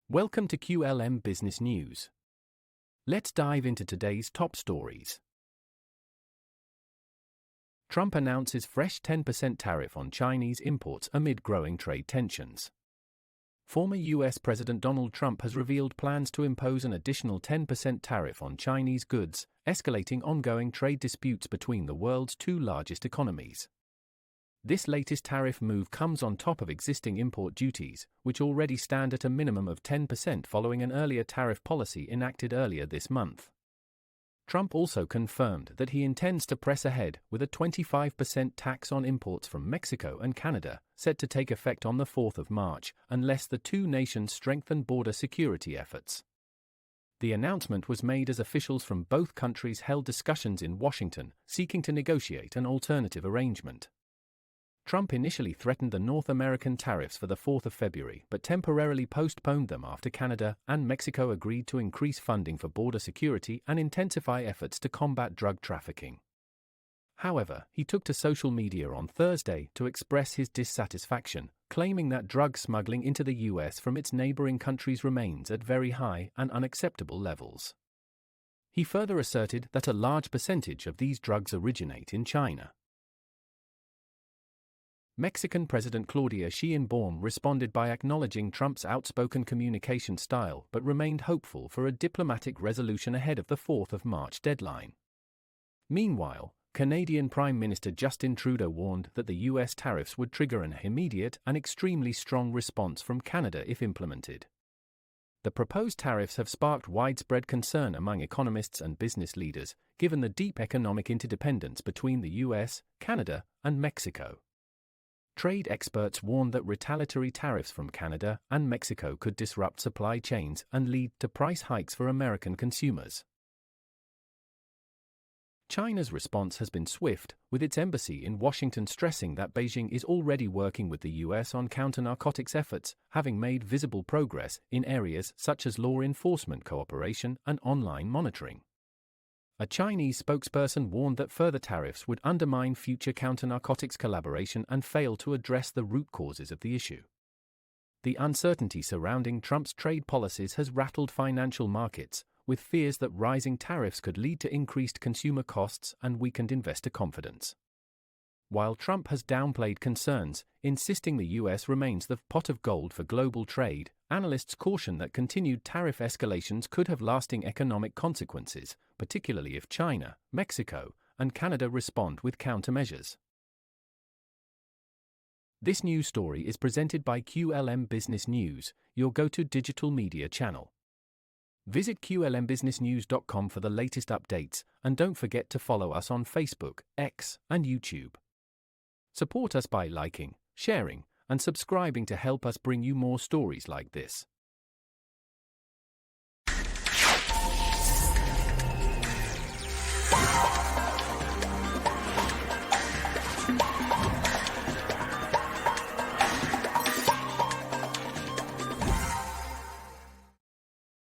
Welcome to QLM Business News. Let's dive into today's top stories. Trump announces fresh 10% tariff on Chinese imports amid growing trade tensions. Former U.S. President Donald Trump has revealed plans to impose an additional 10% tariff on Chinese goods, escalating ongoing trade disputes between the world's two largest economies. This latest tariff move comes on top of existing import duties, which already stand at a minimum of 10% following an earlier tariff policy enacted earlier this month. Trump also confirmed that he intends to press ahead with a 25% tax on imports from Mexico and Canada, set to take effect on the 4th of March, unless the two nations strengthen border security efforts. The announcement was made as officials from both countries held discussions in Washington, seeking to negotiate an alternative arrangement. Trump initially threatened the North American tariffs for the 4th of February but temporarily postponed them after Canada and Mexico agreed to increase funding for border security and intensify efforts to combat drug trafficking. However, he took to social media on Thursday to express his dissatisfaction, claiming that drug smuggling into the U.S. from its neighboring countries remains at very high and unacceptable levels. He further asserted that a large percentage of these drugs originate in China. Mexican President Claudia Sheinbaum responded by acknowledging Trump's outspoken communication style but remained hopeful for a diplomatic resolution ahead of the 4th of March deadline. Meanwhile, Canadian Prime Minister Justin Trudeau warned that the U.S. tariffs would trigger an immediate and extremely strong response from Canada if implemented. The proposed tariffs have sparked widespread concern among economists and business leaders, given the deep economic interdependence between the U.S., Canada, and Mexico. Trade experts warned that retaliatory tariffs from Canada and Mexico could disrupt supply chains and lead to price hikes for American consumers. China's response has been swift, with its embassy in Washington stressing that Beijing is already working with the U.S. on counter-narcotics efforts, having made visible progress in areas such as law enforcement cooperation and online monitoring. A Chinese spokesperson warned that further tariffs would undermine future counter-narcotics collaboration and fail to address the root causes of the issue. The uncertainty surrounding Trump's trade policies has rattled financial markets, with fears that rising tariffs could lead to increased consumer costs and weakened investor confidence. While Trump has downplayed concerns, insisting the U.S. remains the pot of gold for global trade, analysts caution that continued tariff escalations could have lasting economic consequences, particularly if China, Mexico, and Canada respond with countermeasures. This news story is presented by QLM Business News, your go-to digital media channel. Visit QLMBusinessNews.com for the latest updates, and don't forget to follow us on Facebook, X, and YouTube. Support us by liking, sharing, and subscribing to help us bring you more stories like this.